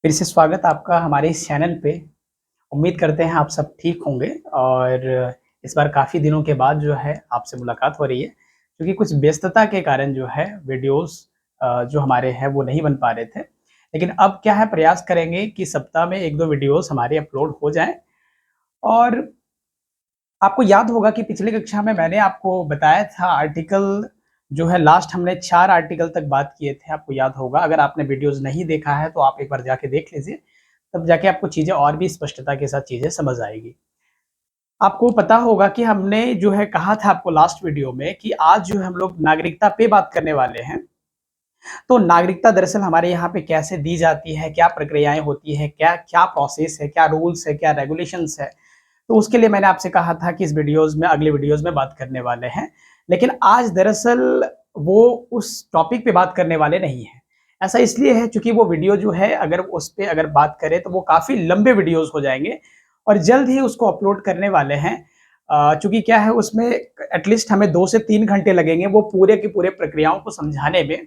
फिर से स्वागत आपका हमारे इस चैनल पे। उम्मीद करते हैं आप सब ठीक होंगे और इस बार काफ़ी दिनों के बाद जो है आपसे मुलाकात हो रही है, क्योंकि कुछ व्यस्तता के कारण जो है वीडियोज़ जो हमारे हैं वो नहीं बन पा रहे थे। लेकिन अब क्या है प्रयास करेंगे कि सप्ताह में 1-2 वीडियोज़ हमारे अपलोड हो जाएँ और आपको याद होगा कि पिछली कक्षा में मैंने आपको बताया था आर्टिकल जो है लास्ट हमने 4 आर्टिकल तक बात किए थे, आपको याद होगा। अगर आपने वीडियोज़ नहीं देखा है तो आप एक बार जाके देख लीजिए, तब जाके आपको चीज़ें और भी स्पष्टता के साथ चीज़ें समझ आएगी। आपको पता होगा कि हमने जो है कहा था आपको लास्ट वीडियो में कि आज जो है हम लोग नागरिकता पे बात करने वाले हैं। तो नागरिकता दरअसल हमारे यहाँ पे कैसे दी जाती है, क्या प्रक्रियाएँ होती हैं, क्या-क्या प्रोसेस है, क्या रूल्स है, क्या रेगुलेशंस है। तो उसके लिए मैंने आपसे कहा था कि इस वीडियोज़ में अगले वीडियोज़ में बात करने वाले हैं। लेकिन आज दरअसल वो उस टॉपिक पे बात करने वाले नहीं हैं। ऐसा इसलिए है चूँकि वो वीडियो जो है अगर उस पे अगर बात करें तो वो काफ़ी लंबे वीडियोज़ हो जाएँगे और जल्द ही उसको अपलोड करने वाले हैं। चूँकि क्या है उसमें एटलीस्ट हमें 2 से 3 घंटे लगेंगे वो पूरे के पूरे प्रक्रियाओं को समझाने में।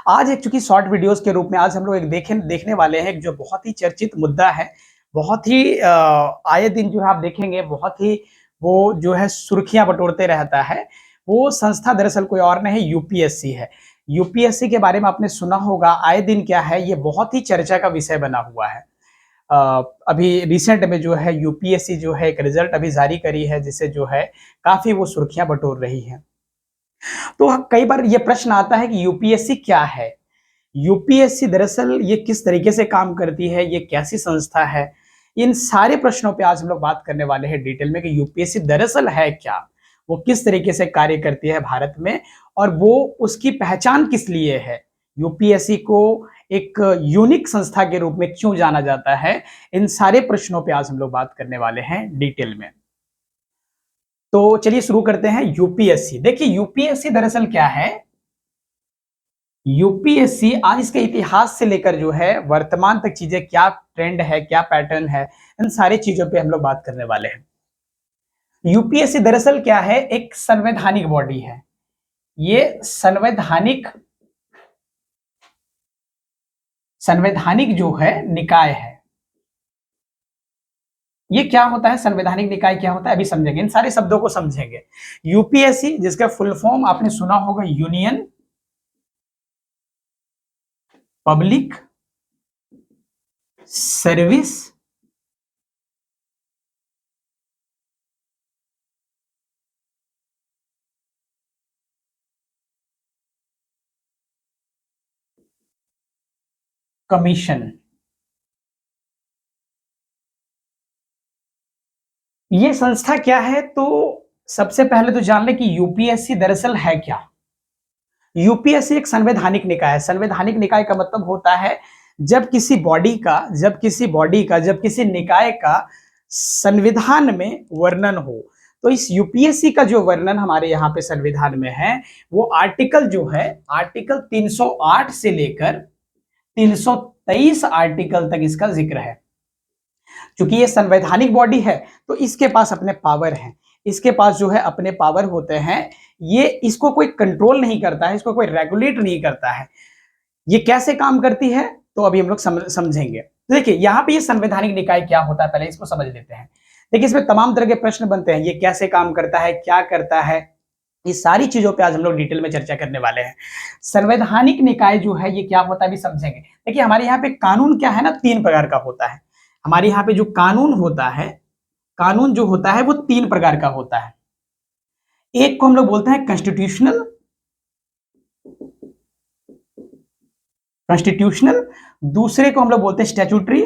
आज एक चूँकि शॉर्ट वीडियोज़ के रूप में आज हम लोग एक देखने वाले हैं, एक जो बहुत ही चर्चित मुद्दा है, बहुत ही आए दिन जो है आप देखेंगे बहुत ही वो जो है सुर्खियाँ बटोरते रहता है। वो संस्था दरअसल कोई और नहीं यूपीएससी है। यूपीएससी के बारे में आपने सुना होगा, आए दिन क्या है ये बहुत ही चर्चा का विषय बना हुआ है। अ, अभी रिसेंट में जो है यूपीएससी जो है एक रिज़ल्ट अभी जारी करी है जिससे जो है काफ़ी वो सुर्खियाँ बटोर रही है। तो कई बार ये प्रश्न आता है कि यूपीएससी क्या है? यूपीएससी दरअसल ये किस तरीके से काम करती है, ये कैसी संस्था है? इन सारे प्रश्नों पे आज हम लोग बात करने वाले हैं डिटेल में कि यूपीएससी दरअसल है क्या? वो किस तरीके से कार्य करती है भारत में और वो उसकी पहचान किस लिए है? यूपीएससी को एक यूनिक संस्था के रूप में क्यों जाना जाता है? इन सारे प्रश्नों पे आज हम लोग बात करने वाले हैं डिटेल में। तो चलिए शुरू करते हैं यूपीएससी। देखिए यूपीएससी दरअसल क्या है? यूपीएससी आज इसके इतिहास से लेकर जो है वर्तमान तक चीजें क्या ट्रेंड है, क्या पैटर्न है, इन सारी चीजों पे हम लोग बात करने वाले हैं। यूपीएससी दरअसल क्या है? एक संवैधानिक बॉडी है। ये संवैधानिक संवैधानिक जो है निकाय है। ये क्या होता है? संवैधानिक निकाय क्या होता है अभी समझेंगे, इन सारे शब्दों को समझेंगे। यूपीएससी जिसका फुल फॉर्म आपने सुना होगा यूनियन पब्लिक सर्विस कमीशन। ये संस्था क्या है? तो सबसे पहले तो जान लें कि यूपीएससी दरअसल है क्या? यूपीएससी एक संवैधानिक निकाय है। संवैधानिक निकाय का मतलब होता है जब किसी निकाय का संविधान में वर्णन हो। तो इस यूपीएससी का जो वर्णन हमारे यहाँ पे संविधान में है, वो आर्टिकल जो है आर्टिकल 308 से लेकर 323 आर्टिकल तक इसका जिक्र है। क्योंकि ये संवैधानिक बॉडी है तो इसके पास अपने पावर हैं, इसके पास जो है अपने पावर होते हैं। ये इसको कोई कंट्रोल नहीं करता है, इसको कोई रेगुलेट नहीं करता है। ये कैसे काम करती है तो अभी हम लोग समझेंगे। तो देखिए यहाँ पे ये संवैधानिक निकाय क्या होता है पहले इसको समझ लेते हैं। देखिए इसमें तमाम तरह के प्रश्न बनते हैं, ये कैसे काम करता है, क्या करता है, ये सारी चीजों पे आज हम लोग डिटेल में चर्चा करने वाले हैं। संवैधानिक निकाय जो है ये क्या होता है अभी समझेंगे। देखिए हमारे यहाँ पे कानून क्या है ना, 3 प्रकार का होता है। हमारे यहाँ पे जो कानून होता है, कानून जो होता है वो 3 प्रकार का होता है। एक को हम लोग बोलते हैं कॉन्स्टिट्यूशनल, कॉन्स्टिट्यूशनल, दूसरे को हम लोग बोलते हैं स्टैट्यूटरी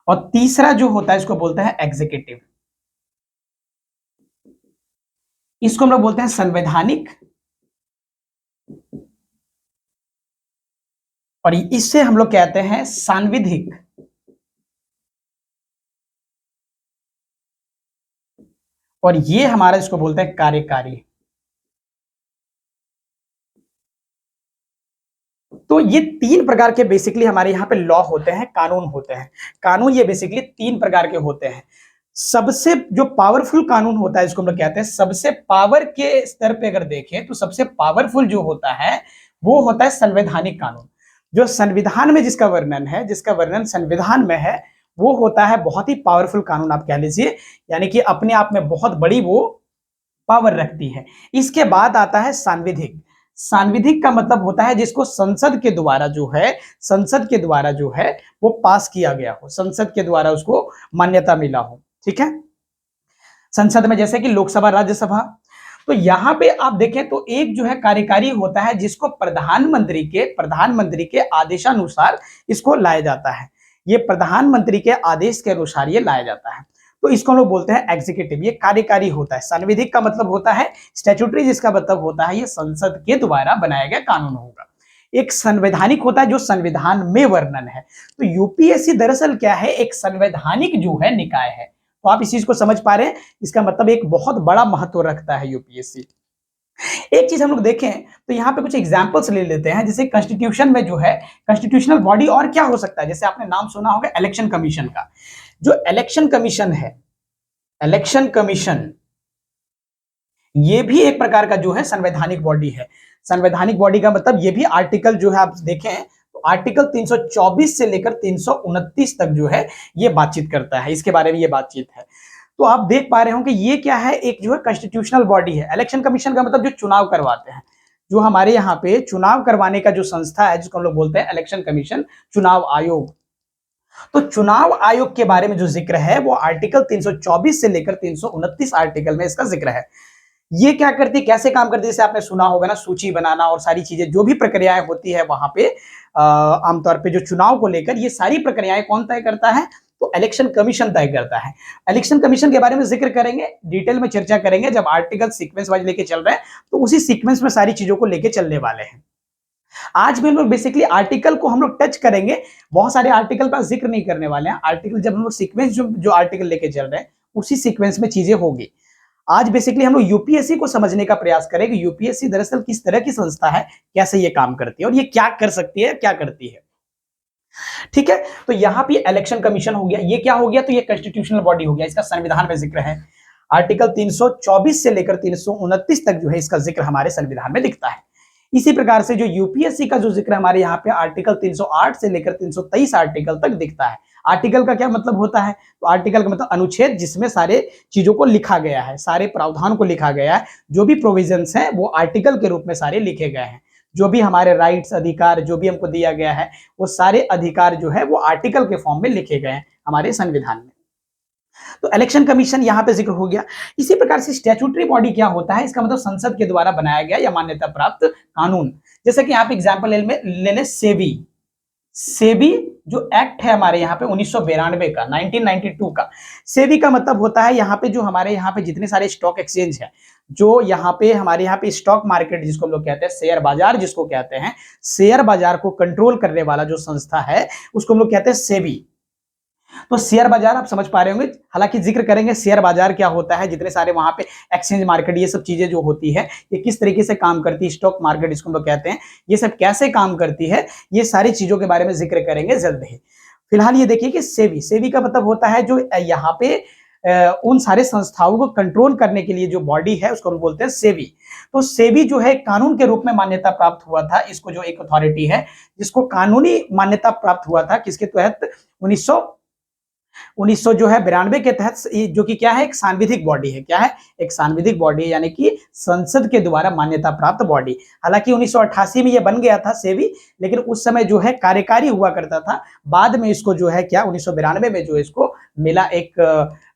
और तीसरा जो होता है इसको बोलते हैं एग्जीक्यूटिव। इसको हम लोग बोलते हैं संवैधानिक और इससे हम लोग कहते हैं सांविधिक। और ये हमारा इसको बोलते हैं कार्यकारी। तो ये 3 प्रकार के बेसिकली हमारे यहाँ पे लॉ होते हैं, कानून होते हैं। कानून ये बेसिकली 3 प्रकार के होते हैं। सबसे जो पावरफुल कानून होता है इसको हम लोग कहते हैं, सबसे पावर के स्तर पे अगर देखें तो सबसे पावरफुल जो होता है वो होता है संवैधानिक कानून। जो संविधान में जिसका वर्णन है, जिसका वर्णन संविधान में है, वो होता है बहुत ही पावरफुल कानून आप कह लीजिए, यानी कि अपने आप में बहुत बड़ी वो पावर रखती है। इसके बाद आता है सांविधिक। सांविधिक का मतलब होता है जिसको संसद के द्वारा जो है, संसद के द्वारा जो है वो पास किया गया हो, संसद के द्वारा उसको मान्यता मिला हो। ठीक है, संसद में जैसे कि लोकसभा, राज्यसभा। तो यहां पे आप देखें तो एक जो है कार्यकारी होता है जिसको प्रधानमंत्री के आदेशानुसार इसको लाया जाता है। ये प्रधानमंत्री के आदेश के अनुसार ये लाया जाता है, तो इसको हम लोग बोलते हैं एग्जीक्यूटिव। ये कार्यकारी होता है। संविधिक का मतलब होता है स्टैट्यूटरी, जिसका मतलब होता है ये संसद के द्वारा बनाया गया कानून होगा। एक संवैधानिक होता है जो संविधान में वर्णन है। तो यूपीएससी दरअसल क्या है, एक संवैधानिक जो है निकाय है। तो आप इस चीज को समझ पा रहे हैं, इसका मतलब एक बहुत बड़ा महत्व रखता है यूपीएससी। एक चीज हम लोग देखें तो यहाँ पे कुछ एग्जांपल्स ले लेते हैं, जैसे कॉन्स्टिट्यूशन में जो है कॉन्स्टिट्यूशनल बॉडी और क्या हो सकता है, जैसे आपने नाम सुना होगा इलेक्शन कमीशन का। जो इलेक्शन कमीशन है, इलेक्शन कमीशन ये भी एक प्रकार का जो है संवैधानिक बॉडी है। संवैधानिक बॉडी का मतलब ये भी आर्टिकल जो है आप देखें तो आर्टिकल 324 से लेकर 329 तक जो है ये बातचीत करता है, इसके बारे में ये बातचीत है। तो आप देख पा रहे हो कि ये क्या है, एक जो है कॉन्स्टिट्यूशनल बॉडी है। इलेक्शन कमीशन का मतलब जो चुनाव करवाते हैं, जो हमारे यहाँ पे चुनाव करवाने का जो संस्था है जिसको हम लोग बोलते हैं इलेक्शन कमीशन, चुनाव आयोग। तो चुनाव आयोग के बारे में जो जिक्र है वो आर्टिकल 324 से लेकर 329 आर्टिकल में इसका जिक्र है। ये क्या करती है, कैसे काम करती है, जैसे आपने सुना होगा ना, सूची बनाना और सारी चीजें जो भी प्रक्रियाएं होती है वहां पे आमतौर पे जो चुनाव को लेकर ये सारी प्रक्रियाएं कौन तय करता है, तो इलेक्शन कमीशन तय करता है। इलेक्शन कमीशन के बारे में जिक्र करेंगे, डिटेल में चर्चा करेंगे जब आर्टिकल सीक्वेंस वाइज लेके चल रहे हैं, तो उसी सीक्वेंस में सारी चीजों को लेके चलने वाले हैं। आज भी हम लोग बेसिकली आर्टिकल को हम लोग टच करेंगे, बहुत सारे आर्टिकल का जिक्र नहीं करने वाले हैं। आर्टिकल जब हम लोग सीक्वेंस जो आर्टिकल लेके चल रहे हैं उसी सीक्वेंस में चीजें होगी। आज बेसिकली हम लोग यूपीएससी को समझने का प्रयास करेंगे, यूपीएससी दरअसल किस तरह की संस्था है, कैसे ये काम करती है और ये क्या कर सकती है, क्या करती है। ठीक है, तो यहां पे इलेक्शन कमीशन हो गया, ये क्या हो गया, तो ये कॉन्स्टिट्यूशनल बॉडी हो गया, इसका संविधान में जिक्र है। आर्टिकल 324 से लेकर 329 तक जो है इसका जिक्र हमारे संविधान में दिखता है। इसी प्रकार से जो यूपीएससी का जो जिक्र हमारे यहाँ पे आर्टिकल 308 से लेकर 323 आर्टिकल तक दिखता है। आर्टिकल का क्या मतलब होता है, तो आर्टिकल का मतलब अनुच्छेद, जिसमें सारे चीजों को लिखा गया है, सारे प्रावधान को लिखा गया है, जो भी प्रोविजंस हैं वो आर्टिकल के रूप में सारे लिखे गए हैं। जो भी हमारे राइट्स, अधिकार जो भी हमको दिया गया है वो सारे अधिकार जो है वो आर्टिकल के फॉर्म में लिखे गए हैं हमारे संविधान में। तो इलेक्शन कमीशन यहाँ पे जिक्र हो गया। इसी प्रकार से स्टैट्यूटरी बॉडी क्या होता है, इसका मतलब संसद के द्वारा बनाया गया या मान्यता प्राप्त कानून। जैसे कि यहाँ पे एग्जाम्पल ले लें सेबी। सेबी जो एक्ट है हमारे यहाँ पे 1992 का, 1992 का। सेबी का मतलब होता है यहाँ पे जो हमारे यहाँ पे जितने सारे स्टॉक एक्सचेंज है, जो यहाँ पे हमारे यहाँ पे स्टॉक मार्केट जिसको हम लोग कहते हैं, शेयर बाजार जिसको कहते हैं, शेयर बाजार को कंट्रोल करने वाला जो संस्था है उसको हम लोग कहते हैं सेबी। तो शेयर बाजार आप समझ पा रहे होंगे, हालांकि जिक्र करेंगे शेयर बाजार क्या होता है, जितने सारे वहां पे एक्सचेंज मार्केट, ये सब चीजें जो होती है ये किस तरीके से काम करती है, स्टॉक मार्केट जिसको हम लोग कहते हैं, ये सब कैसे काम करती है, ये सारी चीजों के बारे में जिक्र करेंगे जल्द ही। फिलहाल ये देखिए कि सेबी, सेबी का मतलब होता है जो यहाँ पे उन सारे संस्थाओं को कंट्रोल करने के लिए जो बॉडी है उसको हम बोलते हैं सेबी। तो सेबी जो है कानून के रूप में मान्यता प्राप्त हुआ था, इसको जो एक अथॉरिटी है जिसको कानूनी मान्यता प्राप्त हुआ था, किसके तहत, 1900 जो है 92 के तहत, जो कि क्या है, एक सांविधिक बॉडी है। क्या है, एक सांविधिक बॉडी, यानी कि संसद के द्वारा मान्यता प्राप्त बॉडी। हालांकि 1988 में ये बन गया था सेबी, लेकिन उस समय जो है कार्यकारी हुआ करता था। बाद में इसको जो है क्या 1992 में जो इसको मिला, एक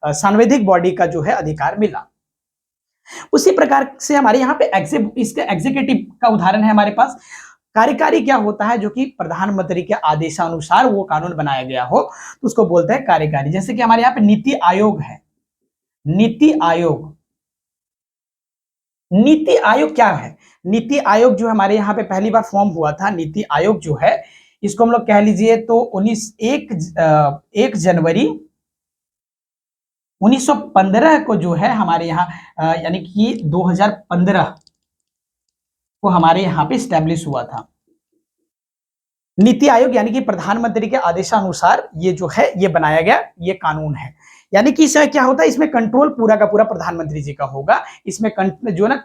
सांविधिक बॉडी का जो है अधिकार मिला। उसी प्रकार से हमारे यहाँ पे इसके एग्जीक्यूटिव का उदाहरण है हमारे पास। कार्यकारी क्या होता है, जो कि प्रधानमंत्री के आदेशानुसार वो कानून बनाया गया हो, तो उसको बोलते हैं कार्यकारी। जैसे कि हमारे यहाँ पे नीति आयोग है। नीति आयोग, नीति आयोग क्या है, नीति आयोग जो हमारे यहाँ पे पहली बार फॉर्म हुआ था, नीति आयोग जो है इसको हम लोग कह लीजिए तो 1 जनवरी 1915 को जो है हमारे यहाँ यानी कि 2015 को हमारे यहाँ पे स्टैब्लिश हुआ था। नीति आयोग यानी कि प्रधानमंत्री के आदेशानुसार ये जो है ये बनाया गया, ये कानून है। यानी कि इसमें क्या होता है, इसमें कंट्रोल पूरा का पूरा प्रधानमंत्री जी का होगा। इसमें जो ना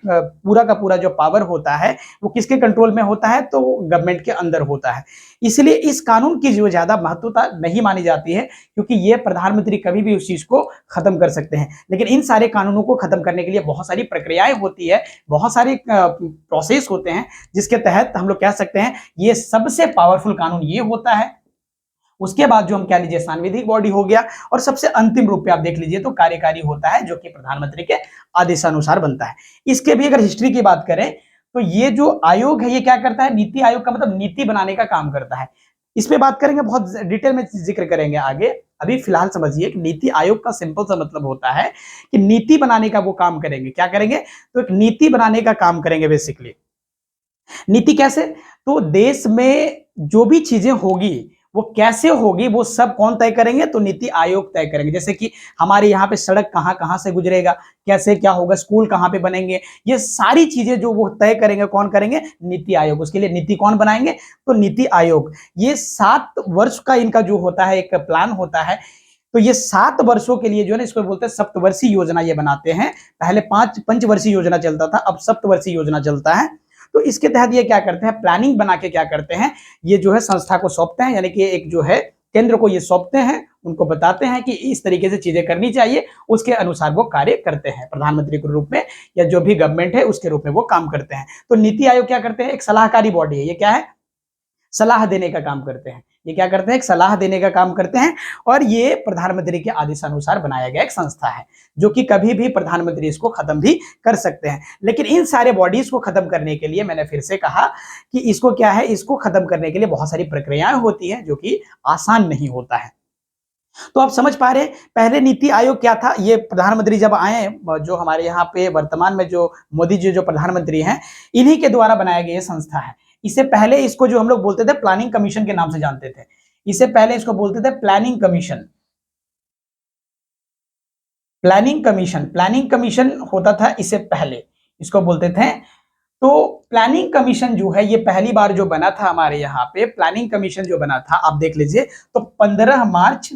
पूरा का पूरा जो पावर होता है वो किसके कंट्रोल में होता है, तो गवर्नमेंट के अंदर होता है। इसलिए इस कानून की जो ज्यादा महत्वता नहीं मानी जाती है, क्योंकि ये प्रधानमंत्री कभी भी उस चीज को खत्म कर सकते हैं। लेकिन इन सारे कानूनों को खत्म करने के लिए बहुत सारी प्रक्रियाएं होती है, बहुत सारे प्रोसेस होते हैं, जिसके तहत हम लोग कह सकते हैं ये सबसे पावरफुल कानून ये होता है। उसके बाद जो हम कह लीजिए सांविधिक बॉडी हो गया, और सबसे अंतिम रूप पे आप देख लीजिए तो कार्यकारी होता है, जो कि प्रधानमंत्री के आदेशानुसार बनता है। इसके भी अगर हिस्ट्री की बात करें तो ये जो आयोग है ये क्या करता है, नीति आयोग का मतलब नीति बनाने का काम करता है। इस पे बात करेंगे, बहुत डिटेल में जिक्र करेंगे आगे। अभी फिलहाल समझिए कि नीति आयोग का सिंपल सा मतलब होता है कि नीति बनाने का वो काम करेंगे। क्या करेंगे, तो एक नीति बनाने का काम करेंगे बेसिकली। नीति कैसे, तो देश में जो भी चीजें होगी वो कैसे होगी वो सब कौन तय करेंगे, तो नीति आयोग तय करेंगे। जैसे कि हमारे यहाँ पे सड़क कहाँ कहाँ से गुजरेगा, कैसे क्या होगा, स्कूल कहाँ पे बनेंगे, ये सारी चीजें जो वो तय करेंगे, कौन करेंगे, नीति आयोग। उसके लिए नीति कौन बनाएंगे, तो नीति आयोग। ये 7 वर्ष का इनका जो होता है एक प्लान होता है। तो ये 7 वर्षों के लिए जो है ना, इसको बोलते हैं सप्तवर्षीय योजना ये बनाते हैं। पहले 5 पंचवर्षीय योजना चलता था, अब सप्तवर्षीय योजना चलता है। तो इसके तहत ये क्या करते हैं, प्लानिंग बना के क्या करते हैं, ये जो है संस्था को सौंपते हैं, यानी कि एक जो है केंद्र को ये सौंपते हैं, उनको बताते हैं कि इस तरीके से चीजें करनी चाहिए, उसके अनुसार वो कार्य करते हैं। प्रधानमंत्री के रूप में या जो भी गवर्नमेंट है उसके रूप में वो काम करते हैं। तो नीति आयोग क्या करते हैं, एक सलाहकारी बॉडी है। ये क्या है, सलाह देने का काम करते हैं। ये क्या करते हैं, एक सलाह देने का काम करते हैं। और ये प्रधानमंत्री के आदेशानुसार बनाया गया एक संस्था है, जो कि कभी भी प्रधानमंत्री इसको खत्म भी कर सकते हैं। लेकिन इन सारे बॉडीज को खत्म करने के लिए मैंने फिर से कहा कि इसको क्या है, इसको खत्म करने के लिए बहुत सारी प्रक्रियाएं होती हैं, जो कि आसान नहीं होता है। तो आप समझ पा रहे, पहले नीति आयोग क्या था, ये प्रधानमंत्री जब आए, जो हमारे यहाँ पे वर्तमान में जो मोदी जी जो प्रधानमंत्री हैं, इन्हीं के द्वारा बनाया गया संस्था है। इससे पहले इसको जो हम लोग बोलते थे प्लानिंग कमीशन के नाम से जानते थे। इससे पहले इसको बोलते थे प्लानिंग कमीशन। प्लानिंग कमीशन होता था इससे पहले, इसको बोलते थे। तो प्लानिंग कमीशन जो है ये पहली बार जो बना था हमारे यहाँ पे, प्लानिंग कमीशन जो बना था आप देख लीजिए, तो 15 मार्च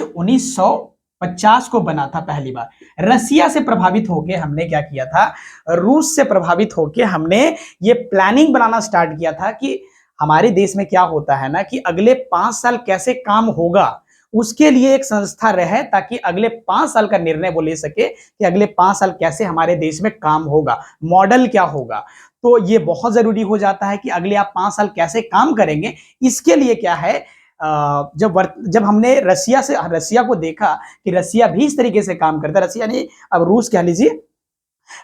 1950 को बना था पहली बार। रसिया से प्रभावित होके हमने क्या किया था, रूस से प्रभावित होके हमने ये प्लानिंग बनाना स्टार्ट किया था कि हमारे देश में क्या होता है ना, कि अगले 5 साल कैसे काम होगा, उसके लिए एक संस्था रहे, ताकि अगले 5 साल का निर्णय वो ले सके कि अगले 5 साल कैसे हमारे देश में काम होगा, मॉडल क्या होगा। तो ये बहुत जरूरी हो जाता है कि अगले आप 5 साल कैसे काम करेंगे। इसके लिए क्या है, जब हमने रसिया को देखा कि रसिया भी इस तरीके से काम करता है, रसिया नहीं अब रूस कह लीजिए,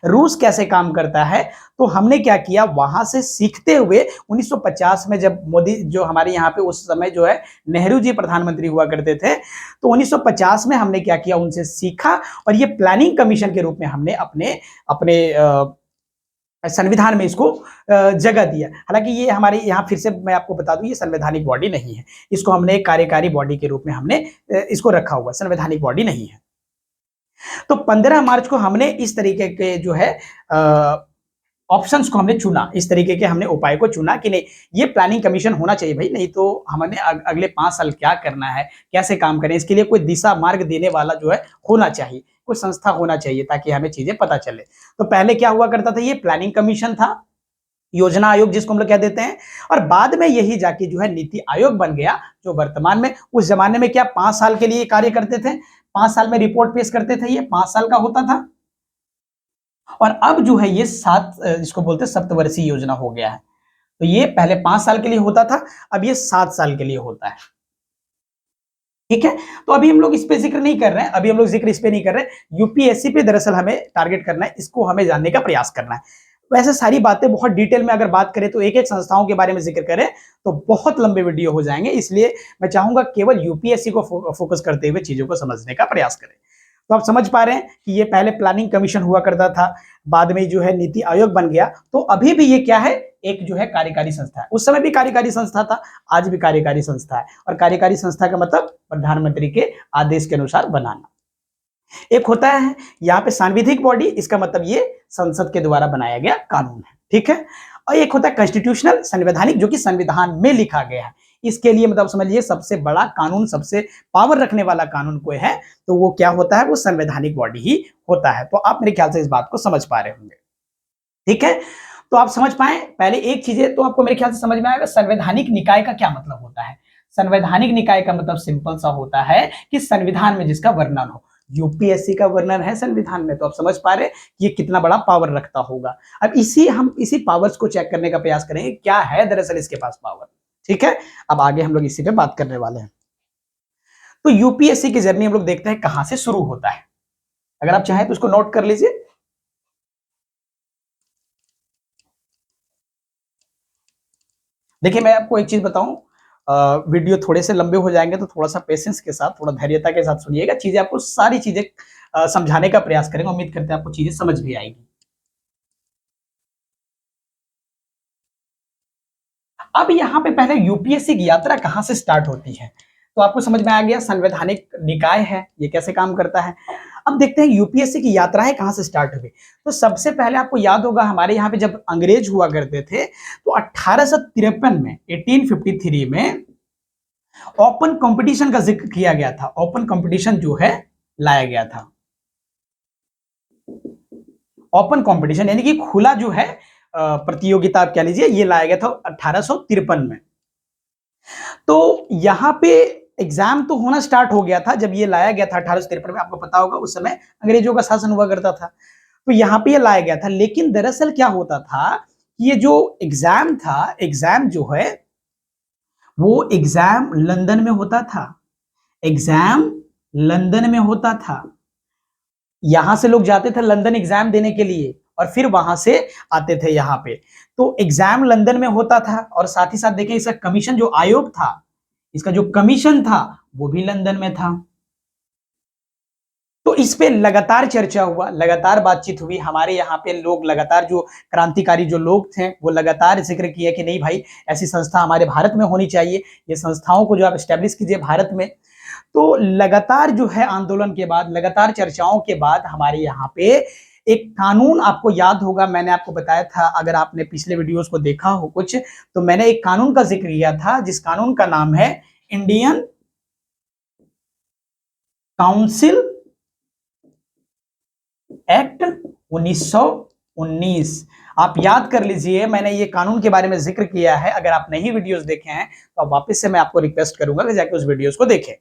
रूस कैसे काम करता है, तो हमने क्या किया, वहां से सीखते हुए 1950 में जब मोदी जो हमारे यहाँ पे उस समय जो है नेहरू जी प्रधानमंत्री हुआ करते थे, तो 1950 में हमने क्या किया, उनसे सीखा, और ये प्लानिंग कमीशन के रूप में हमने अपने अपने संविधान में इसको जगह दिया। हालांकि ये हमारे यहाँ फिर से मैं आपको बता दूं, ये संवैधानिक बॉडी नहीं है, इसको हमने एक कार्यकारी बॉडी के रूप में हमने इसको रखा हुआ, संवैधानिक बॉडी नहीं है। तो 15 मार्च को हमने इस तरीके के जो है ऑप्शंस को हमने चुना, इस तरीके के हमने उपाय को चुना कि नहीं ये प्लानिंग कमीशन होना चाहिए भाई, नहीं तो हमने अगले 5 साल क्या करना है, कैसे काम करें, इसके लिए कोई दिशा मार्ग देने वाला जो है होना चाहिए, कोई संस्था होना चाहिए, ताकि हमें चीजें पता चले। तो पहले क्या हुआ करता था, ये प्लानिंग कमीशन था, योजना आयोग जिसको हम लोग कह देते हैं, और बाद में यही जाके जो है नीति आयोग बन गया, जो वर्तमान में, उस जमाने में क्या 5 साल के लिए कार्य करते थे, 5 साल में रिपोर्ट पेश करते थे, ये 5 साल का होता था। और अब जो है ये 7, इसको बोलते हैं सप्तवर्षीय योजना हो गया है। तो ये पहले 5 साल के लिए होता था, अब ये 7 साल के लिए होता है। ठीक है, तो अभी हम लोग इस पे जिक्र नहीं कर रहे हैं, अभी हम लोग जिक्र इस पे नहीं कर रहे हैं, यूपीएससी पे दरअसल हमें टारगेट करना है, इसको हमें जानने का प्रयास करना है। वैसे सारी बातें बहुत डिटेल में अगर बात करें, तो एक एक संस्थाओं के बारे में जिक्र करें तो बहुत लंबे वीडियो हो जाएंगे, इसलिए मैं चाहूंगा केवल यूपीएससी को फोकस करते हुए चीजों को समझने का प्रयास करें। तो आप समझ पा रहे हैं कि ये पहले प्लानिंग कमीशन हुआ करता था, बाद में जो है नीति आयोग बन गया, तो अभी भी ये क्या है, एक जो है कार्यकारी संस्था है। उस समय भी कार्यकारी संस्था था, आज भी कार्यकारी संस्था है, और कार्यकारी संस्था का मतलब प्रधानमंत्री के आदेश के अनुसार बनाना। एक होता है यहाँ पे सांविधिक बॉडी, इसका मतलब ये संसद के द्वारा बनाया गया कानून है, ठीक है। और एक होता है कॉन्स्टिट्यूशनल, संवैधानिक, जो कि संविधान में लिखा गया है। इसके लिए मतलब समझ लीजिए सबसे बड़ा कानून, सबसे पावर रखने वाला कानून कोई है तो वो क्या होता है, वो संवैधानिक बॉडी ही होता है। तो आप मेरे ख्याल से इस बात को समझ पा रहे होंगे, ठीक है। तो आप समझ पाए, पहले एक चीज है तो आपको मेरे ख्याल से समझ में आएगा संवैधानिक निकाय का क्या मतलब होता है। संवैधानिक निकाय का मतलब सिंपल सा होता है कि संविधान में जिसका वर्णन हो। यूपीएससी का वर्णन है संविधान में, तो आप समझ पा रहे कि ये कितना बड़ा पावर रखता होगा। अब हम इसी पावर्स को चेक करने का प्रयास करेंगे, क्या है दरअसल इसके पास पावर, ठीक है। अब आगे हम लोग इसी पे बात करने वाले हैं। तो यूपीएससी की जर्नी हम लोग देखते हैं कहां से शुरू होता है। अगर आप चाहें तो उसको नोट कर लीजिए। देखिए मैं आपको एक चीज बताऊं, वीडियो थोड़े से लंबे हो जाएंगे तो थोड़ा सा पेशेंस के साथ, थोड़ा धैर्यता के साथ सुनिएगा। चीजें आपको सारी चीजें समझाने का प्रयास करेंगे, उम्मीद करते हैं आपको चीजें समझ भी आएगी। अब यहाँ पे पहले यूपीएससी की यात्रा कहां से स्टार्ट होती है, तो आपको समझ में आ गया संवैधानिक निकाय है, ये कैसे काम करता है। अब देखते हैं यूपीएससी की यात्राएं कहां से स्टार्ट हुई। तो सबसे पहले आपको याद होगा हमारे यहाँ पे जब अंग्रेज हुआ करते थे तो 1853 में, 1853 में ओपन कंपटीशन का जिक्र किया गया था। ओपन कंपटीशन जो है लाया गया था। ओपन कंपटीशन यानी कि खुला जो है प्रतियोगिता आप कह लीजिए, ये लाया गया था 1853 में। तो यहां पे एग्जाम तो होना स्टार्ट हो गया था जब ये लाया गया था 1853 में। आपको पता होगा उस समय अंग्रेजों का शासन हुआ करता था, तो यहां पे ये लाया गया था। लेकिन दरअसल क्या होता था, ये जो एग्जाम था, एग्जाम जो है वो एग्जाम लंदन में होता था। एग्जाम लंदन में होता था। यहां से लोग जाते थे लंदन एग्जाम देने के लिए और फिर वहां से आते थे यहाँ पे। तो एग्जाम लंदन में होता था और साथ ही साथ देखें इसका कमीशन जो आयोग था, इसका जो कमीशन था वो भी लंदन में था। तो इस पे लगातार चर्चा हुआ, लगातार बातचीत हुई। हमारे यहाँ पे लोग लगातार, जो क्रांतिकारी जो लोग थे वो लगातार जिक्र किया कि नहीं भाई ऐसी संस्था हमारे भारत में होनी चाहिए, ये संस्थाओं को जो आप स्टैब्लिश कीजिए भारत में। तो लगातार जो है आंदोलन के बाद, लगातार चर्चाओं के बाद हमारे यहाँ पे एक कानून, आपको याद होगा मैंने आपको बताया था, अगर आपने पिछले वीडियोस को देखा हो कुछ, तो मैंने एक कानून का जिक्र किया था जिस कानून का नाम है इंडियन काउंसिल एक्ट 1919। आप याद कर लीजिए, मैंने ये कानून के बारे में जिक्र किया है। अगर आप नहीं वीडियोस देखे हैं तो आप वापस से मैं आपको रिक्वेस्ट करूंगा कि जाके उस वीडियोस को देखें।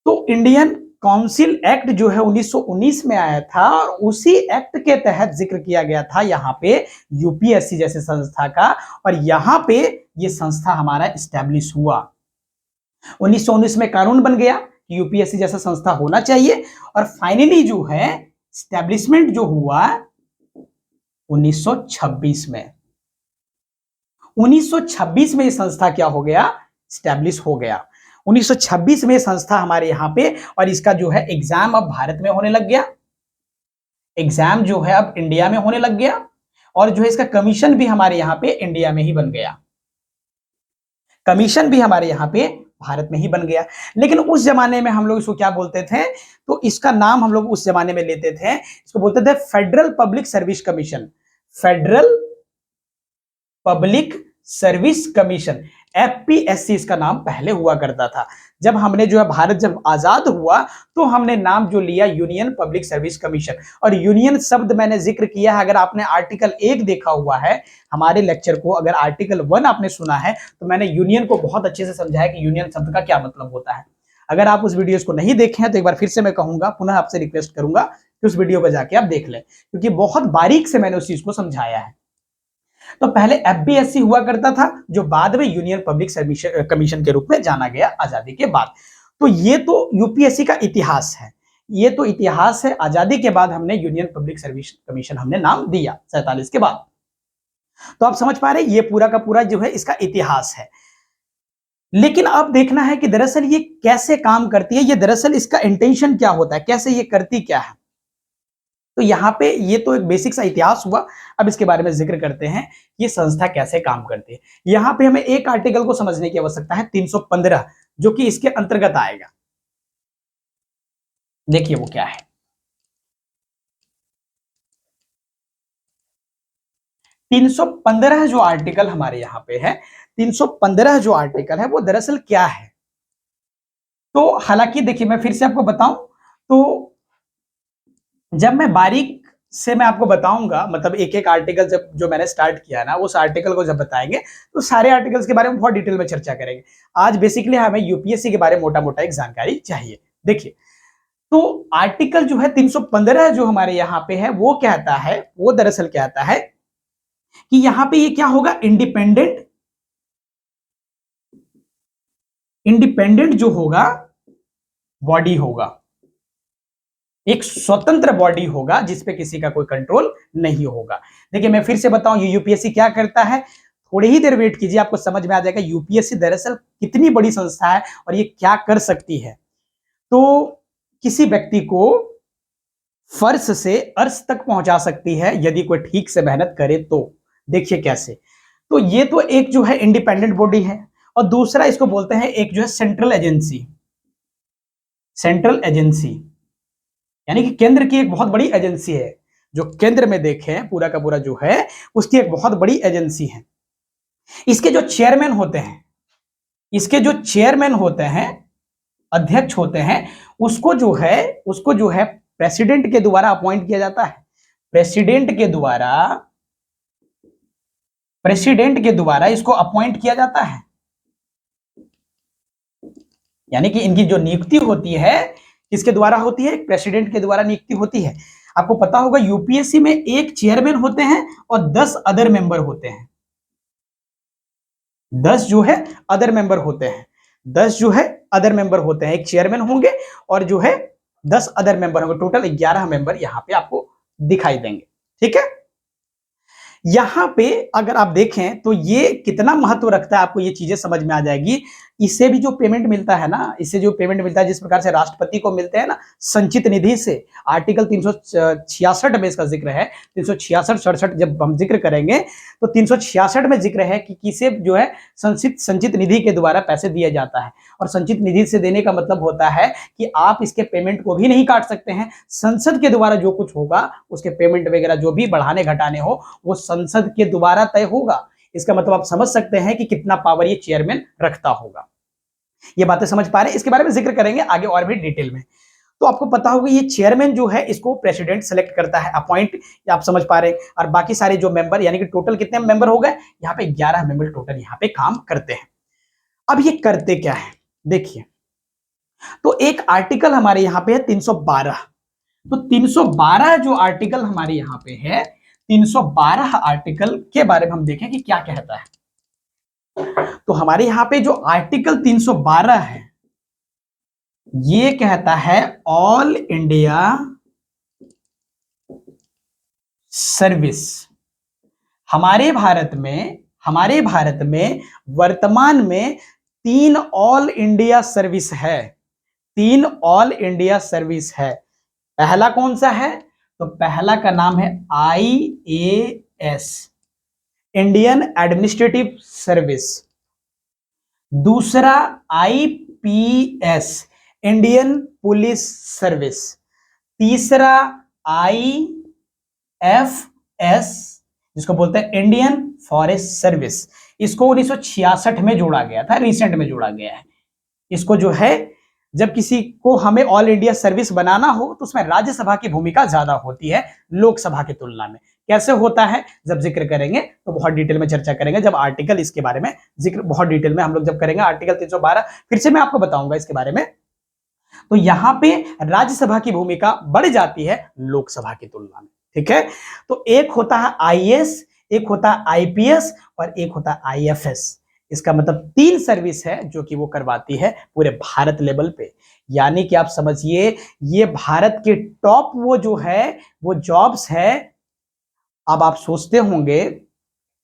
तो इंडियन काउंसिल एक्ट जो है 1919 में आया था और उसी एक्ट के तहत जिक्र किया गया था यहाँ पे यूपीएससी जैसे संस्था का, और यहाँ पे ये संस्था हमारा स्टैब्लिश हुआ। 1919 में कानून बन गया कि यूपीएससी जैसा संस्था होना चाहिए, और फाइनली जो है स्टैब्लिशमेंट जो हुआ 1926 में। 1926 में ये संस्था क्या हो गया, स्टैब्लिश हो गया। 1926 में संस्था हमारे यहाँ पे, और इसका जो है एग्जाम अब भारत में होने लग गया। एग्जाम जो है अब इंडिया में होने लग गया, और जो है इसका कमीशन भी हमारे यहाँ पे इंडिया में ही बन गया। कमीशन भी हमारे यहाँ पे भारत में ही बन गया। लेकिन उस जमाने में हम लोग इसको क्या बोलते थे, तो इसका नाम हम लोग उस जमाने में लेते थे, इसको बोलते थे federal public service commission. Federal public service commission, FPSC इसका नाम पहले हुआ करता था। जब हमने जो है भारत जब आजाद हुआ तो हमने नाम जो लिया यूनियन पब्लिक सर्विस कमीशन। और यूनियन शब्द मैंने जिक्र किया है, अगर आपने आर्टिकल 1 देखा हुआ है हमारे लेक्चर को, अगर आर्टिकल 1 आपने सुना है तो मैंने यूनियन को बहुत अच्छे से समझाया कि यूनियन शब्द का क्या मतलब होता है। अगर आप उस वीडियोस को नहीं देखे हैं तो एक बार फिर से मैं कहूंगा, पुनः आपसे रिक्वेस्ट करूंगा कि उस वीडियो पर जाके आप देख लें, क्योंकि बहुत बारीक से मैंने उस चीज को समझाया है। तो पहले एफबीएससी हुआ करता था, जो बाद में यूनियन पब्लिक सर्विस कमीशन के रूप में जाना गया आजादी के बाद। तो ये तो यूपीएससी का इतिहास है, ये तो इतिहास है। आजादी के बाद हमने यूनियन पब्लिक सर्विस कमीशन हमने नाम दिया 47 के बाद। तो आप समझ पा रहे हैं ये पूरा का पूरा जो है इसका इतिहास है। लेकिन अब देखना है कि दरअसल ये कैसे काम करती है, ये दरअसल इसका इंटेंशन क्या होता है, कैसे ये करती क्या है। तो यहाँ पे ये तो एक बेसिक सा इतिहास हुआ। अब इसके बारे में जिक्र करते हैं ये संस्था कैसे काम करती है। यहाँ पे हमें एक आर्टिकल को समझने की आवश्यकता है, 315, जो कि इसके अंतर्गत आएगा। देखिए वो क्या है। 315 जो आर्टिकल हमारे यहां पे है, 315 जो आर्टिकल है वो दरअसल क्या है? तो हालांकि देखिए मैं फिर से आपको बताऊं, तो जब मैं बारीक से मैं आपको बताऊंगा, मतलब एक एक आर्टिकल जब जो मैंने स्टार्ट किया ना, उस आर्टिकल को जब बताएंगे तो सारे आर्टिकल्स के बारे में बहुत डिटेल में चर्चा करेंगे। आज बेसिकली हमें यूपीएससी के बारे में मोटा मोटा एक जानकारी चाहिए। देखिए, तो आर्टिकल जो है 315 जो हमारे यहां पे है वो कहता है, वो दरअसल कहता है कि यहां पे ये क्या होगा, इंडिपेंडेंट, इंडिपेंडेंट जो होगा बॉडी होगा, एक स्वतंत्र बॉडी होगा जिसपे किसी का कोई कंट्रोल नहीं होगा। देखिए मैं फिर से बताऊं, ये यूपीएससी क्या करता है, थोड़ी ही देर वेट कीजिए, आपको समझ में आ जाएगा यूपीएससी दरअसल कितनी बड़ी संस्था है और ये क्या कर सकती है। तो किसी व्यक्ति को फर्श से अर्श तक पहुंचा सकती है यदि कोई ठीक से मेहनत करे तो। देखिए कैसे, तो ये तो एक जो है इंडिपेंडेंट बॉडी है, और दूसरा इसको बोलते हैं एक जो है सेंट्रल एजेंसी। सेंट्रल एजेंसी यानी कि केंद्र की एक बहुत बड़ी एजेंसी है, जो केंद्र में देखें पूरा का पूरा जो है उसकी एक बहुत बड़ी एजेंसी है। इसके जो चेयरमैन होते हैं, इसके जो चेयरमैन होते हैं, अध्यक्ष होते हैं, उसको जो है प्रेसिडेंट के द्वारा अपॉइंट किया जाता है। प्रेसिडेंट के द्वारा इसको अपॉइंट किया जाता है, यानी कि इनकी जो नियुक्ति होती है किसके द्वारा होती है, प्रेसिडेंट के द्वारा नियुक्ति होती है। आपको पता होगा यूपीएससी में एक चेयरमैन होते हैं और 10 अदर मेंबर होते हैं। 10 जो है अदर मेंबर होते हैं, 10 जो है अदर मेंबर होते हैं, एक चेयरमैन होंगे और जो है 10 अदर मेंबर होंगे, टोटल 11 मेंबर यहां पे आपको दिखाई देंगे। ठीक है, यहां पे अगर आप देखें तो ये कितना महत्व रखता है, आपको ये चीजें समझ में आ जाएगी। इससे भी जो पेमेंट मिलता है ना, इससे जो पेमेंट मिलता है जिस प्रकार से राष्ट्रपति को मिलते हैं ना संचित निधि से, आर्टिकल 366 में इसका जिक्र है। 366 67 जब हम जिक्र करेंगे तो 366 में जिक्र है कि किसे जो है संचित निधि के द्वारा पैसे दिया जाता है। और संचित निधि से देने का मतलब होता है कि आप इसके पेमेंट को भी नहीं काट सकते हैं, संसद के द्वारा जो कुछ होगा उसके पेमेंट वगैरह जो भी बढ़ाने घटाने हो वो संसद के द्वारा तय होगा। इसका मतलब आप समझ सकते हैं कि कितना पावर ये चेयरमैन रखता होगा। ये बातें समझ पा रहे हैं, इसके बारे में जिक्र करेंगे आगे और भी डिटेल में। तो आपको पता होगा ये चेयरमैन जो है इसको प्रेसिडेंट सेलेक्ट करता है, अपॉइंट, आप समझ पा रहे हैं। और बाकी सारे जो मेंबर, यानी कि टोटल कितने मेंबर हो गए यहाँ पे, 11 मेंबर टोटल यहाँ पे काम करते हैं। अब ये करते क्या है देखिए, तो एक आर्टिकल हमारे यहाँ पे है 312। तो 312 जो आर्टिकल हमारे यहाँ पे है, 312 आर्टिकल के बारे में हम देखें कि क्या कहता है। तो हमारे यहां पे जो आर्टिकल 312 है ये कहता है ऑल इंडिया सर्विस। हमारे भारत में वर्तमान में 3 ऑल इंडिया सर्विस है, 3 ऑल इंडिया सर्विस है। पहला कौन सा है, तो पहला का नाम है IAS, इंडियन एडमिनिस्ट्रेटिव सर्विस। दूसरा IPS, इंडियन पुलिस सर्विस। तीसरा IFS, जिसको बोलते हैं इंडियन फॉरेस्ट सर्विस। इसको 1966 में जोड़ा गया था, रिसेंट में जोड़ा गया है। इसको जो है जब किसी को हमें ऑल इंडिया सर्विस बनाना हो तो उसमें राज्यसभा की भूमिका ज्यादा होती है लोकसभा की तुलना में। कैसे होता है जब जिक्र करेंगे तो बहुत डिटेल में चर्चा करेंगे, जब आर्टिकल इसके बारे में जिक्र बहुत डिटेल में हम लोग जब करेंगे आर्टिकल 312 फिर से मैं आपको बताऊंगा इसके बारे में। तो यहां पे राज्यसभा की भूमिका बढ़ जाती है लोकसभा की तुलना में। ठीक है, तो एक होता है IAS, एक होता है IPS और एक होता है IFS। इसका मतलब 3 सर्विस है जो कि वो करवाती है पूरे भारत लेवल पे। यानी कि आप समझिए ये भारत के टॉप वो जो है वो जॉब्स है। अब आप सोचते होंगे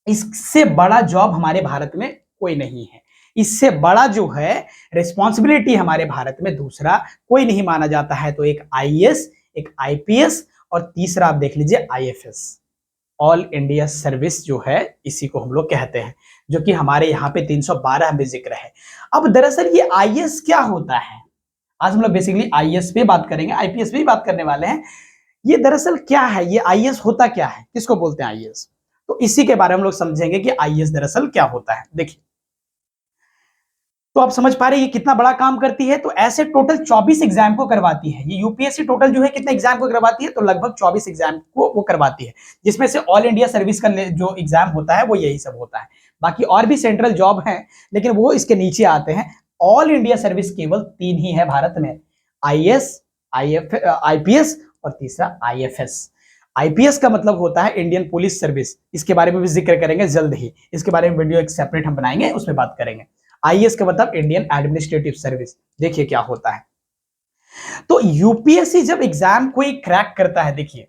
इससे बड़ा जॉब हमारे भारत में कोई नहीं है, इससे बड़ा जो है रिस्पॉन्सिबिलिटी हमारे भारत में दूसरा कोई नहीं माना जाता है। तो एक IAS, एक IPS और तीसरा आप देख लीजिए IFS, ऑल इंडिया सर्विस जो है इसी को हम लोग कहते हैं, जो कि हमारे यहाँ पे 312 में जिक्र है। अब दरअसल ये IAS क्या होता है, आज हम लोग बेसिकली IAS पे बात करेंगे, IPS पे भी बात करने वाले हैं। ये दरअसल क्या है, ये IAS होता क्या है, किसको बोलते हैं IAS। तो इसी के बारे में हम लोग समझेंगे कि आईएएस दरअसल क्या होता है। देखिए, तो आप समझ पा रहे हैं ये कितना बड़ा काम करती है। तो ऐसे टोटल 24 एग्जाम को करवाती है ये यूपीएससी। टोटल जो है कितने एग्जाम को करवाती है, तो लगभग 24 एग्जाम को वो करवाती है, जिसमें से ऑल इंडिया सर्विस का जो एग्जाम होता है वो यही सब होता है। बाकी और भी सेंट्रल जॉब हैं, लेकिन वो इसके नीचे आते हैं। ऑल इंडिया सर्विस केवल 3 ही है भारत में, आईएएस, आईपीएस और तीसरा आईएफएस। आईपीएस का मतलब होता है इंडियन पुलिस सर्विस। इसके बारे में भी जिक्र करेंगे जल्द ही, इसके बारे में वीडियो एक सेपरेट हम बनाएंगे, उसमें बात करेंगे। आईएएस का मतलब इंडियन एडमिनिस्ट्रेटिव सर्विस। देखिए क्या होता है। तो यूपीएससी जब एग्जाम कोई क्रैक करता है, देखिए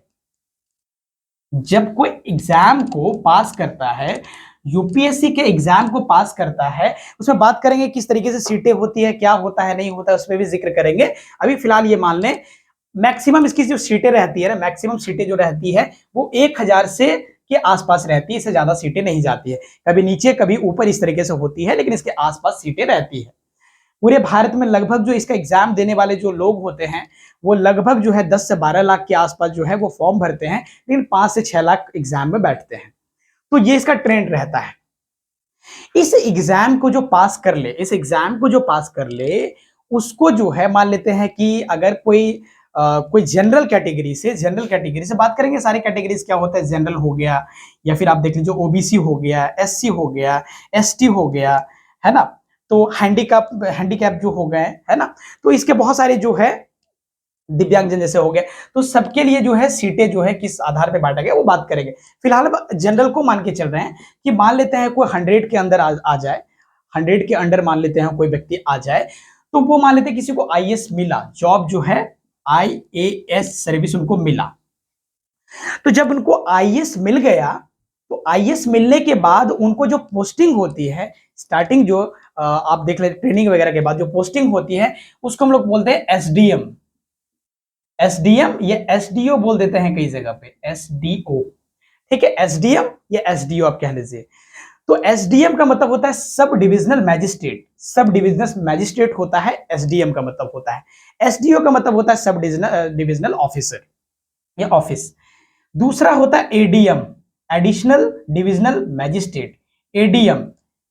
जब कोई एग्जाम को पास करता है, यूपीएससी के एग्जाम को पास करता है, उसमें बात करेंगे किस तरीके से सीटें होती है, क्या होता है नहीं होता है, उसमें भी जिक्र करेंगे। अभी फिलहाल ये मान लें मैक्सिमम इसकी जो सीटें रहती है ना, मैक्सिमम सीटें जो रहती है वो 1000 से के आसपास रहती है, इससे ज्यादा सीटें नहीं जाती है। कभी नीचे कभी ऊपर इस तरीके से होती है, लेकिन इसके आसपास सीटें रहती है। पूरे भारत में लगभग जो इसका एग्जाम देने वाले जो लोग होते हैं वो लगभग जो है 10 से 12 लाख के आसपास जो है वो फॉर्म भरते हैं, लेकिन 5 से 6 लाख एग्जाम में बैठते हैं। तो ये इसका ट्रेंड रहता है। इस एग्जाम को जो पास कर ले, इस एग्जाम को जो पास कर ले, उसको जो है मान लेते हैं कि अगर कोई जनरल कैटेगरी से बात करेंगे। सारी कैटेगरीज क्या होता है, जनरल हो गया, या फिर आप देख लीजिए ओबीसी हो गया, एससी हो गया, एसटी हो गया, है ना। तो हैंडीकैप जो हो गए, है ना। तो इसके बहुत सारे जो है दिव्यांगजन जैसे हो गए, तो सबके लिए जो है सीटें जो है किस आधार पे बांटा गया वो बात करेंगे। फिलहाल जनरल को मान के चल रहे हैं कि मान लेते हैं कोई 100 के अंदर आ जाए, 100 के अंडर मान लेते हैं कोई व्यक्ति आ जाए, तो वो मान लेते हैं किसी को आईएएस मिला, जॉब जो है आईएएस सर्विस उनको मिला। तो जब उनको आईएएस मिल गया, तो आईएएस मिलने के बाद उनको जो पोस्टिंग होती है, स्टार्टिंग जो आप देख ले ट्रेनिंग वगैरह के बाद जो पोस्टिंग होती है, उसको हम लोग बोलते हैं एसडीएम। एसडीएम या एसडीओ बोल देते हैं कई जगह पे, एसडीओ। ठीक है, एसडीएम या एसडीओ आप कह लीजिए। तो एसडीएम का मतलब होता है sub divisional magistrate. Sub divisional magistrate होता है एसडीएम का मतलब होता है। एसडीओ का मतलब होता है सब डिविजनल ऑफिसर या ऑफिस। दूसरा होता है ADM, additional divisional magistrate, ADM.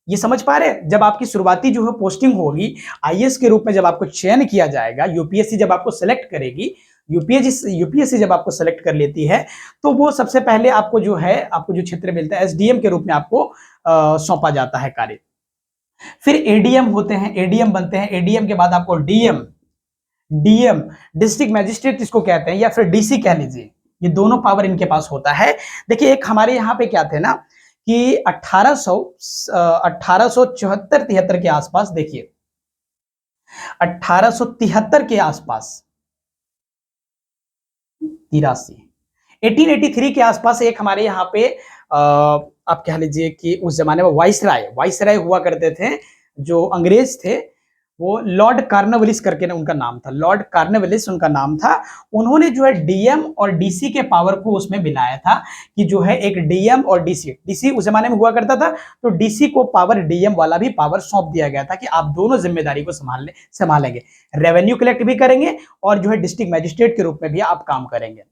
ये समझ पा रहे हैं। जब आपकी शुरुआती जो है पोस्टिंग होगी आईएएस के रूप में, जब आपको चयन किया जाएगा, यूपीएससी जब आपको सेलेक्ट करेगी, यूपीएससी जब आपको सेलेक्ट कर लेती है, तो वो सबसे पहले आपको जो है, आपको जो क्षेत्र मिलता है एसडीएम के रूप में आपको सौंपा जाता है कार्य। फिर एडीएम होते हैं, एडीएम बनते हैं। एडीएम के बाद आपको डीएम, डीएम डिस्ट्रिक्ट मैजिस्ट्रेट इसको कहते हैं, या फिर डीसी कह लीजिए। ये दोनों पावर इनके पास होता है। देखिए एक हमारे यहाँ पे क्या थे ना कि 1874-73 के आसपास, देखिए 1873 के आसपास, 83, 1883 के आसपास एक हमारे यहाँ पे आप कह लीजिए कि उस जमाने में वाइसराय हुआ करते थे, जो अंग्रेज थे। वो लॉर्ड कार्नवालिस करके उनका नाम था, लॉर्ड कार्नवालिस उनका नाम था। उन्होंने जो है डीएम और डीसी के पावर को उसमें मिलाया था, कि जो है एक डीएम और डीसी उस जमाने में हुआ करता था, तो डीसी को पावर, डीएम वाला भी पावर सौंप दिया गया था कि आप दोनों जिम्मेदारी को संभालेंगे, रेवेन्यू कलेक्ट भी करेंगे और जो है डिस्ट्रिक्ट मैजिस्ट्रेट के रूप में भी आप काम करेंगे।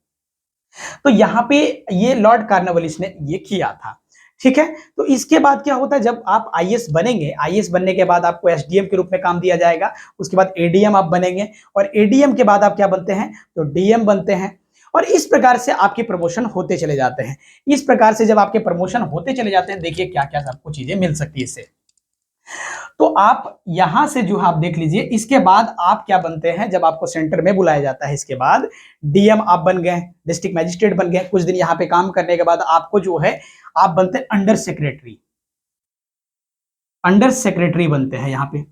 तो यहाँ पे ये लॉर्ड कार्नवालिस ने ये किया था। ठीक है, तो इसके बाद क्या होता है, जब आप आईएएस बनेंगे, आईएएस बनने के बाद आपको एसडीएम के रूप में काम दिया जाएगा। उसके बाद एडीएम आप बनेंगे, और एडीएम के बाद आप क्या बनते हैं, तो डीएम बनते हैं। और इस प्रकार से आपके प्रमोशन होते चले जाते हैं। इस प्रकार से जब आपके प्रमोशन होते चले जाते हैं, देखिए क्या क्या आपको चीजें मिल सकती है इससे। तो आप यहां से जो आप देख लीजिए, इसके बाद आप क्या बनते हैं, जब आपको सेंटर में बुलाया जाता है, इसके बाद डीएम आप बन गए, डिस्ट्रिक्ट मैजिस्ट्रेट बन गए। कुछ दिन यहां पे काम करने के बाद आपको जो है, आप बनते हैं अंडर सेक्रेटरी, अंडर सेक्रेटरी बनते हैं यहां पे,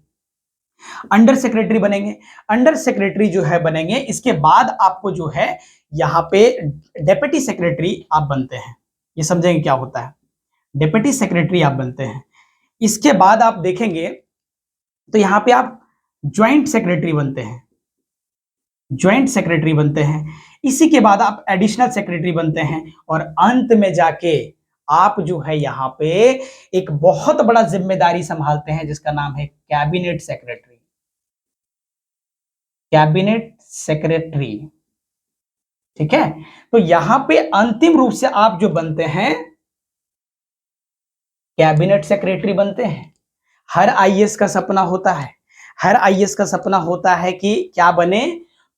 अंडर सेक्रेटरी बनेंगे। अंडर सेक्रेटरी जो है बनेंगे, इसके बाद आपको जो है यहां पे डेप्यूटी सेक्रेटरी आप बनते हैं। ये समझेंगे क्या होता है, डेप्यूटी सेक्रेटरी आप बनते हैं। इसके बाद आप देखेंगे तो यहां पे आप ज्वाइंट सेक्रेटरी बनते हैं, ज्वाइंट सेक्रेटरी बनते हैं। इसी के बाद आप एडिशनल सेक्रेटरी बनते हैं, और अंत में जाके आप जो है यहां पे एक बहुत बड़ा जिम्मेदारी संभालते हैं, जिसका नाम है कैबिनेट सेक्रेटरी, कैबिनेट सेक्रेटरी। ठीक है, तो यहां पे अंतिम रूप से आप जो बनते हैं कैबिनेट सेक्रेटरी बनते हैं। हर आईएएस का सपना होता है, हर आईएएस का सपना होता है कि क्या बने,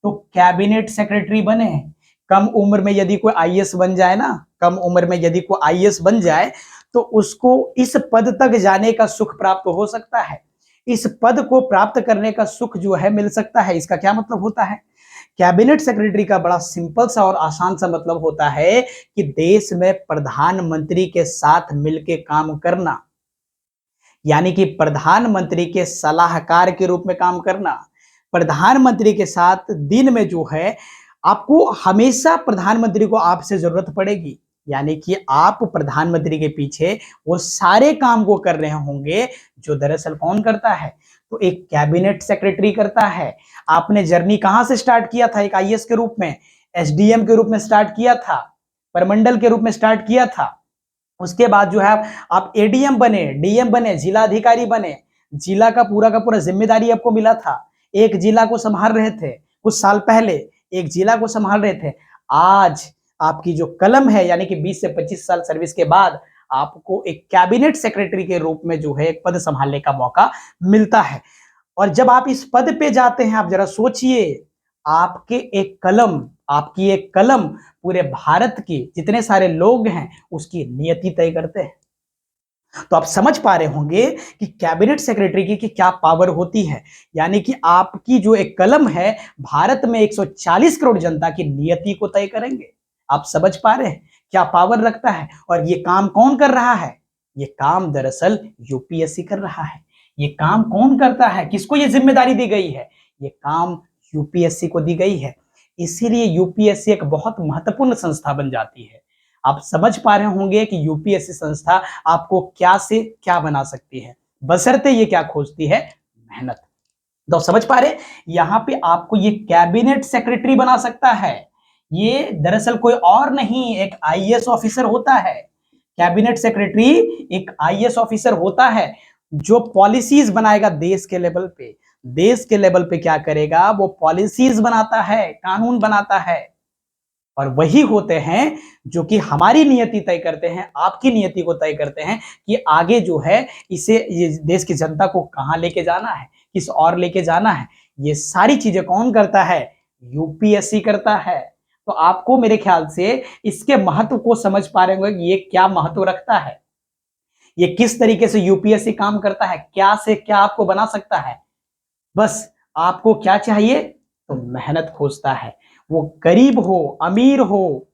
तो कैबिनेट सेक्रेटरी बने। कम उम्र में यदि कोई आईएएस बन जाए ना, कम उम्र में यदि कोई आईएएस बन जाए तो उसको इस पद तक जाने का सुख प्राप्त हो सकता है, इस पद को प्राप्त करने का सुख जो है मिल सकता है। इसका क्या मतलब होता है? कैबिनेट सेक्रेटरी का बड़ा सिंपल सा और आसान सा मतलब होता है कि देश में प्रधानमंत्री के साथ मिलकर काम करना, यानी कि प्रधानमंत्री के सलाहकार के रूप में काम करना। प्रधानमंत्री के साथ दिन में जो है आपको हमेशा प्रधानमंत्री को आपसे जरूरत पड़ेगी, यानी कि आप प्रधानमंत्री के पीछे वो सारे काम को कर रहे होंगे जो दरअसल कौन करता है, तो एक कैबिनेट सेक्रेटरी करता है। आपने जर्नी कहां से स्टार्ट किया था? एक आईएएस के रूप में, एसडीएम के रूप में स्टार्ट किया था, परमंडल के रूप में स्टार्ट किया था। उसके बाद जो है आप एडीएम बने, डीएम बने, जिला अधिकारी बने, जिला का पूरा जिम्मेदारी आपको मिला था। एक जिला को संभाल रहे थे कुछ साल पहले, एक जिला को संभाल रहे थे। आज आपकी जो कलम है, यानी कि 20 से 25 साल सर्विस के बाद आपको एक कैबिनेट सेक्रेटरी के रूप में जो है एक पद संभालने का मौका मिलता है। और जब आप इस पद पे जाते हैं, आप जरा सोचिए, आपके एक कलम, आपकी एक कलम पूरे भारत के जितने सारे लोग हैं उसकी नियति तय करते हैं। तो आप समझ पा रहे होंगे कि कैबिनेट सेक्रेटरी की क्या पावर होती है, यानी कि आपकी जो एक कलम है भारत में 140 करोड़ जनता की नियति को तय करेंगे। आप समझ पा रहे हैं क्या पावर रखता है? और ये काम कौन कर रहा है? ये काम दरअसल यूपीएससी कर रहा है। ये काम कौन करता है? किसको ये जिम्मेदारी दी गई है? ये काम यूपीएससी को दी गई है। इसीलिए यूपीएससी एक बहुत महत्वपूर्ण संस्था बन जाती है। आप समझ पा रहे होंगे कि यूपीएससी संस्था आपको क्या से क्या बना सकती है, बशर्ते ये क्या खोजती है? मेहनत। तो समझ पा रहे, यहां पे आपको ये कैबिनेट सेक्रेटरी बना सकता है। ये दरअसल कोई और नहीं, एक आईएएस ऑफिसर होता है। कैबिनेट सेक्रेटरी एक आईएएस ऑफिसर होता है जो पॉलिसीज बनाएगा देश के लेवल पे। देश के लेवल पे क्या करेगा? वो पॉलिसीज बनाता है, कानून बनाता है। और वही होते हैं जो कि हमारी नियति तय करते हैं, आपकी नियति को तय करते हैं कि आगे जो है इसे, ये देश की जनता को कहां लेके जाना है, किस और लेके जाना है। ये सारी चीजें कौन करता है? यूपीएससी करता है। तो आपको मेरे ख्याल से इसके महत्व को समझ पा रहे होंगे कि ये क्या महत्व रखता है, ये किस तरीके से यूपीएससी काम करता है, क्या से क्या आपको बना सकता है। बस आपको क्या चाहिए? तो मेहनत खोजता है। वो गरीब हो, अमीर हो,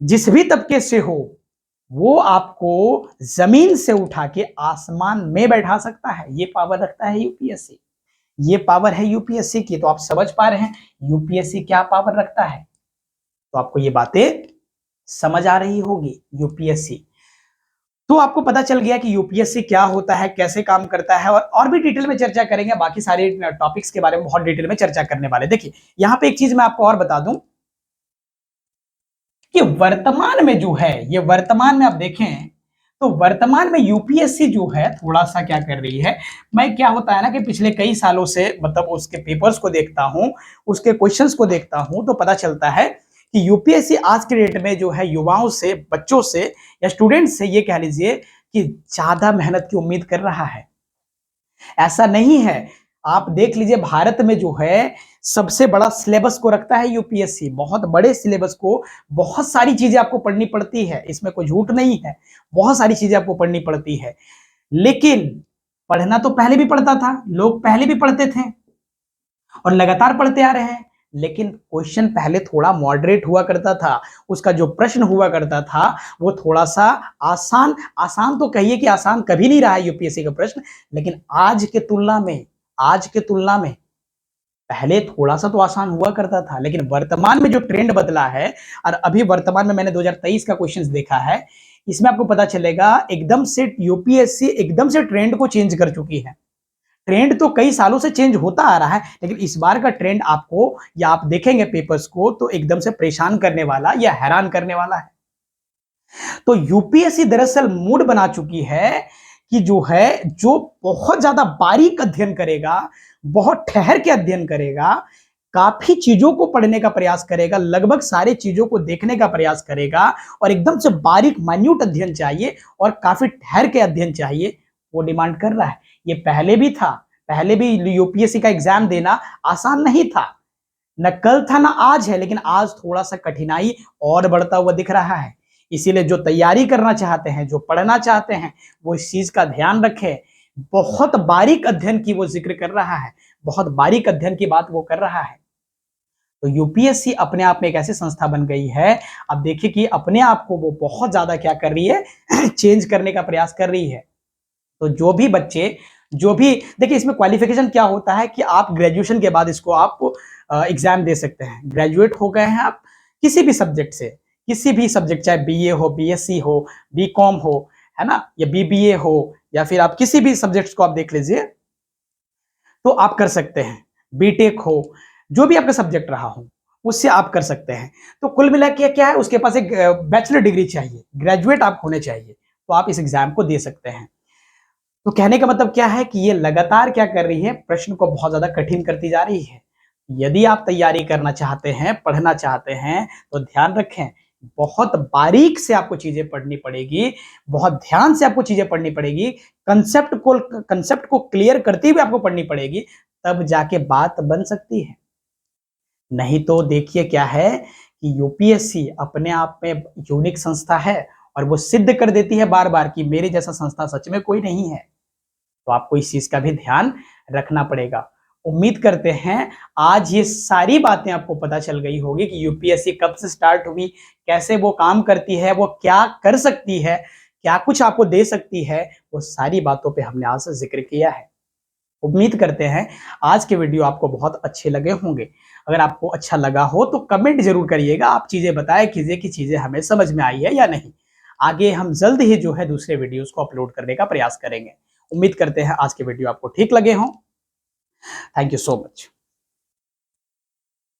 जिस भी तबके से हो, वो आपको जमीन से उठा के आसमान में बैठा सकता है। ये पावर रखता है यूपीएससी, ये पावर है यूपीएससी की। तो आप समझ पा रहे हैं यूपीएससी क्या पावर रखता है। तो आपको ये बातें समझ आ रही होगी। यूपीएससी तो आपको पता चल गया कि यूपीएससी क्या होता है, कैसे काम करता है, और भी डिटेल में चर्चा करेंगे। बाकी सारे टॉपिक्स के बारे में बहुत डिटेल में चर्चा करने वाले। देखिए यहां पे एक चीज मैं आपको और बता दूं कि वर्तमान में जो है, ये वर्तमान में आप देखें तो वर्तमान में यूपीएससी जो है थोड़ा सा क्या कर रही है, मैं क्या होता है ना कि पिछले कई सालों से मतलब उसके पेपर्स को देखता हूं, उसके क्वेश्चंस को देखता हूं, तो पता चलता है कि यूपीएससी आज के डेट में जो है युवाओं से, बच्चों से या स्टूडेंट से ये कह लीजिए कि ज्यादा मेहनत की उम्मीद कर रहा है। ऐसा नहीं है, आप देख लीजिए भारत में जो है सबसे बड़ा सिलेबस को रखता है यूपीएससी। बहुत बड़े सिलेबस को, बहुत सारी चीजें आपको पढ़नी पड़ती है, इसमें कोई झूठ नहीं है, बहुत सारी चीजें आपको पढ़नी पड़ती है। लेकिन पढ़ना तो पहले भी पढ़ता था, लोग पहले भी पढ़ते थे और लगातार पढ़ते आ रहे हैं। लेकिन क्वेश्चन पहले थोड़ा मॉडरेट हुआ करता था, उसका जो प्रश्न हुआ करता था वो थोड़ा सा आसान, आसान तो कहिए कि आसान कभी नहीं रहा है यूपीएससी का प्रश्न, लेकिन आज के तुलना में, आज के तुलना में पहले थोड़ा सा तो आसान हुआ करता था। लेकिन वर्तमान में जो ट्रेंड बदला है, और अभी वर्तमान में मैंने 2023 का क्वेश्चंस देखा है, इसमें आपको पता चलेगा एकदम से यूपीएससी एकदम से ट्रेंड को चेंज कर चुकी है। ट्रेंड तो कई सालों से चेंज होता आ रहा है, लेकिन इस बार का ट्रेंड आपको, या आप देखेंगे पेपर्स को, तो एकदम से परेशान करने वाला या हैरान करने वाला है। तो यूपीएससी दरअसल मूड बना चुकी है कि जो है, जो बहुत ज्यादा बारीक अध्ययन करेगा, बहुत ठहर के अध्ययन करेगा, काफी चीजों को पढ़ने का प्रयास करेगा, लगभग सारे चीजों को देखने का प्रयास करेगा और एकदम से बारीक मान्यूट अध्ययन चाहिए और काफी ठहर के अध्ययन चाहिए, वो डिमांड कर रहा है। ये पहले भी था, पहले भी यूपीएससी का एग्जाम देना आसान नहीं था, न कल था न आज है, लेकिन आज थोड़ा सा कठिनाई और बढ़ता हुआ दिख रहा है। इसीलिए जो तैयारी करना चाहते हैं, जो पढ़ना चाहते हैं, वो इस चीज का ध्यान रखें। बहुत बारीक अध्ययन की वो जिक्र कर रहा है, बहुत बारीक अध्ययन की बात वो कर रहा है। तो यूपीएससी अपने आप में एक ऐसी संस्था बन गई है, अब देखिए कि अपने आप को वो बहुत ज्यादा क्या कर रही है चेंज करने का प्रयास कर रही है। तो जो भी बच्चे, जो भी देखिए, इसमें क्वालिफिकेशन क्या होता है कि आप ग्रेजुएशन के बाद इसको आप एग्जाम दे सकते हैं। ग्रेजुएट हो गए हैं आप किसी भी सब्जेक्ट से, किसी भी सब्जेक्ट, चाहे बीए हो, बीएससी हो, बीकॉम हो, है ना, या बीबीए हो, या फिर आप किसी भी सब्जेक्ट्स को आप देख लीजिए, तो आप कर सकते हैं। बीटेक हो, जो भी आपका सब्जेक्ट रहा हो, उससे आप कर सकते हैं। तो कुल मिला के क्या है, उसके पास एक बैचलर डिग्री चाहिए, ग्रेजुएट आप होने चाहिए, तो आप इस एग्जाम को दे सकते हैं। तो कहने का मतलब क्या है कि ये लगातार क्या कर रही है, प्रश्न को बहुत ज्यादा कठिन करती जा रही है। यदि आप तैयारी करना चाहते हैं, पढ़ना चाहते हैं, तो ध्यान रखें, बहुत बारीक से आपको चीजें पढ़नी पड़ेगी, बहुत ध्यान से आपको चीजें पढ़नी पड़ेगी, कंसेप्ट को क्लियर करते हुए आपको पढ़नी पड़ेगी, तब जाके बात बन सकती है। नहीं तो देखिए क्या है कि यूपीएससी अपने आप में यूनिक संस्था है और वो सिद्ध कर देती है बार बार कि मेरे जैसा संस्था सच में कोई नहीं है। तो आपको इस चीज का भी ध्यान रखना पड़ेगा। उम्मीद करते हैं आज ये सारी बातें आपको पता चल गई होगी कि यूपीएससी कब से स्टार्ट हुई, कैसे वो काम करती है, वो क्या कर सकती है, क्या कुछ आपको दे सकती है, वो सारी बातों पे हमने आज जिक्र किया है। उम्मीद करते हैं आज के वीडियो आपको बहुत अच्छे लगे होंगे। अगर आपको अच्छा लगा हो तो कमेंट जरूर करिएगा, आप चीजें बताया कीजिए कि चीजें हमें समझ में आई है या नहीं। आगे हम जल्द ही जो है दूसरे वीडियोस को अपलोड करने का प्रयास करेंगे। उम्मीद करते हैं आज के वीडियो आपको ठीक लगे हों। Thank you so much.